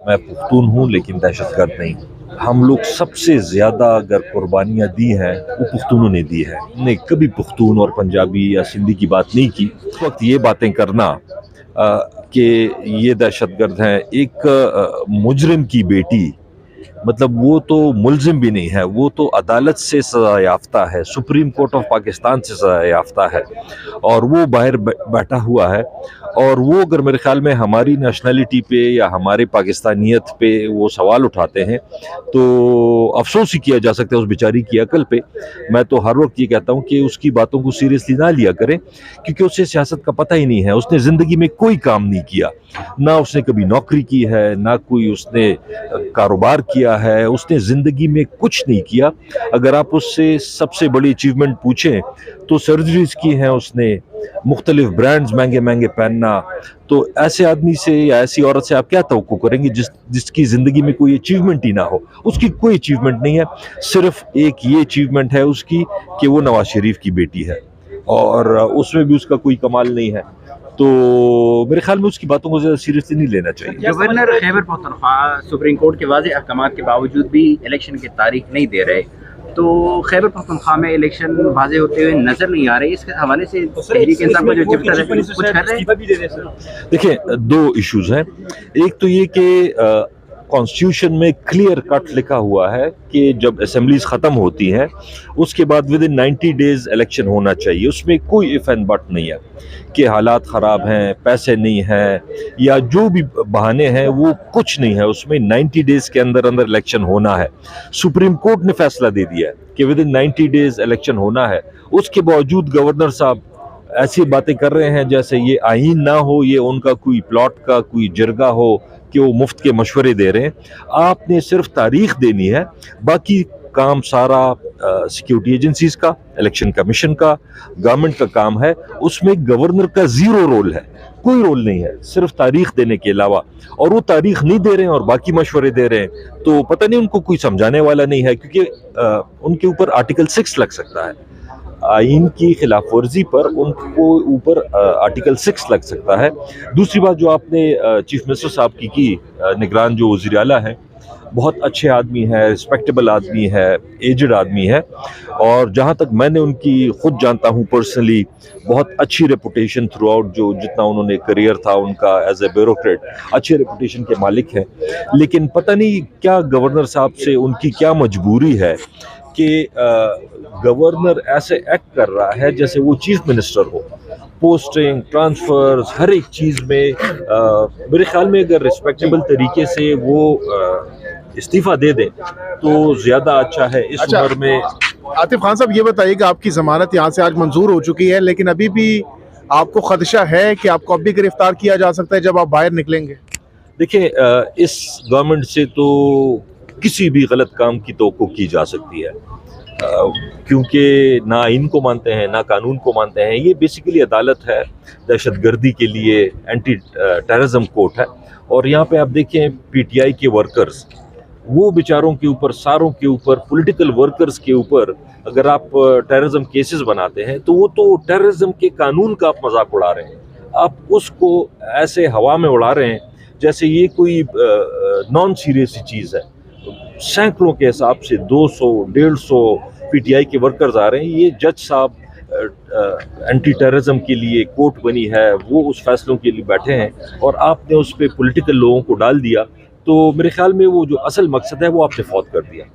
मैं पुख्तून हूँ लेकिन दहशतगर्द नहीं। हम लोग सबसे ज़्यादा अगर कुर्बानियाँ दी हैं वो पुख्तूनों ने दी है। हमने कभी पुख्तून और पंजाबी या सिंधी की बात नहीं की। उस वक्त ये बातें करना कि ये दहशतगर्द हैं, एक मुजरिम की बेटी, मतलब वो तो मुल्जिम भी नहीं है, वो तो अदालत से सज़ा याफ्ता है, सुप्रीम कोर्ट ऑफ पाकिस्तान से सज़ा याफ्ता है और वो बाहर बैठा हुआ है। और वो अगर मेरे ख्याल में हमारी नेशनलिटी पे या हमारे पाकिस्तानियत पे वो सवाल उठाते हैं तो अफसोस ही किया जा सकता है उस बेचारी की अकल पे। मैं तो हर वक्त ये कहता हूँ कि उसकी बातों को सीरियसली ना लिया करें, क्योंकि उसे सियासत का पता ही नहीं है। उसने ज़िंदगी में कोई काम नहीं किया, ना उसने कभी नौकरी की है, ना कोई उसने कारोबार किया है, उसने ज़िंदगी में कुछ नहीं किया। अगर आप उससे सबसे बड़ी अचीवमेंट पूछें तो सर्जरीज की हैं उसने, मुख्तलिफ ब्रांड्स महंगे महंगे पहनना। तो ऐसे आदमी से या ऐसी औरत से आप क्या तवक्को करेंगे जिसकी ज़िंदगी में कोई अचीवमेंट ही ना हो। उसकी कोई अचीवमेंट नहीं है, सिर्फ एक ये अचीवमेंट है उसकी कि वो नवाज शरीफ की बेटी है और उसमें भी उसका कोई कमाल नहीं है। तो मेरे ख्याल में उसकी बातों को ज़्यादा सीरियसली नहीं लेना चाहिए। Governor Khyber Pakhtunkhwa supreme court के वाज़ेह अहकामात के बावजूद भी इलेक्शन की तारीख नहीं दे रहे, तो खैबर पख्तूनख्वा में इलेक्शन वाज़ेह होते हुए नजर नहीं आ रहे। इसके हवाले से तहरीक इंसाफ का जो चैप्टर है कुछ कर रहे हैं? देखिए, दो इश्यूज हैं। एक तो ये कि कॉन्स्टिट्यूशन में क्लियर कट लिखा हुआ है कि जब असेंबलीज ख़त्म होती हैं उसके बाद विद इन 90 डेज इलेक्शन होना चाहिए। उसमें कोई इफ एंड बट नहीं है कि हालात ख़राब हैं, पैसे नहीं हैं या जो भी बहाने हैं, वो कुछ नहीं है। उसमें 90 डेज के अंदर अंदर इलेक्शन होना है। सुप्रीम कोर्ट ने फैसला दे दिया है कि विद इन 90 डेज इलेक्शन होना है। उसके बावजूद गवर्नर साहब ऐसी बातें कर रहे हैं जैसे ये आईन ना हो, ये उनका कोई प्लॉट का कोई जिरगा हो कि वो मुफ्त के मशवरे दे रहे हैं। आपने सिर्फ तारीख देनी है, बाकी काम सारा सिक्योरिटी एजेंसीज का, इलेक्शन कमीशन का, गवर्नमेंट का काम है। उसमें गवर्नर का जीरो रोल है, कोई रोल नहीं है सिर्फ तारीख देने के अलावा। और वो तारीख नहीं दे रहे हैं और बाकी मशवरे दे रहे हैं, तो पता नहीं उनको कोई समझाने वाला नहीं है, क्योंकि उनके ऊपर आर्टिकल 6 लग सकता है। आइन की खिलाफ वर्जी पर उनको ऊपर आर्टिकल 6 लग सकता है। दूसरी बात जो आपने चीफ मिनिस्टर साहब की निगरान जो वज़ीर आला है, बहुत अच्छे आदमी है, रिस्पेक्टेबल आदमी है, एजड आदमी है और जहाँ तक मैंने उनकी खुद जानता हूँ पर्सनली, बहुत अच्छी रेपुटेशन थ्रू आउट, जो जितना उन्होंने करियर था उनका एज ए ब्यूरोक्रेट, अच्छे रेपुटेशन के मालिक हैं। लेकिन पता नहीं क्या गवर्नर साहब से उनकी क्या मजबूरी है कि गवर्नर ऐसे एक्ट कर रहा है जैसे वो चीफ मिनिस्टर हो। पोस्टिंग, ट्रांसफर्स, हर एक चीज़ में मेरे ख्याल में अगर रिस्पेक्टेबल तरीके से वो इस्तीफ़ा दे दें तो ज़्यादा अच्छा है इस उम्र में। आतिफ खान साहब, ये बताइए कि आपकी ज़मानत यहाँ से आज मंजूर हो चुकी है, लेकिन अभी भी आपको खदशा है कि आपको अब भी गिरफ्तार किया जा सकता है जब आप बाहर निकलेंगे? देखिए, इस गवर्नमेंट से तो किसी भी गलत काम की तवक्को की जा सकती है, क्योंकि ना आइन को मानते हैं ना कानून को मानते हैं। ये बेसिकली अदालत है दहशतगर्दी के लिए, एंटी टेररिज्म कोर्ट है। और यहाँ पे आप देखें पीटीआई के वर्कर्स, वो बेचारों के ऊपर, सारों के ऊपर, पॉलिटिकल वर्कर्स के ऊपर अगर आप टेररिज्म केसेस बनाते हैं तो वो तो टेररिज्म के कानून का आप मजाक उड़ा रहे हैं। आप उसको ऐसे हवा में उड़ा रहे हैं जैसे ये कोई नॉन सीरियस चीज़ है। सैकड़ों के हिसाब से 200, 150 पीटीआई के वर्कर्स आ रहे हैं। ये जज साहब एंटी टेररिज्म के लिए कोर्ट बनी है, वो उस फैसलों के लिए बैठे हैं और आपने उस पर पॉलिटिकल लोगों को डाल दिया। तो मेरे ख्याल में वो जो असल मकसद है वो आपने फौत कर दिया।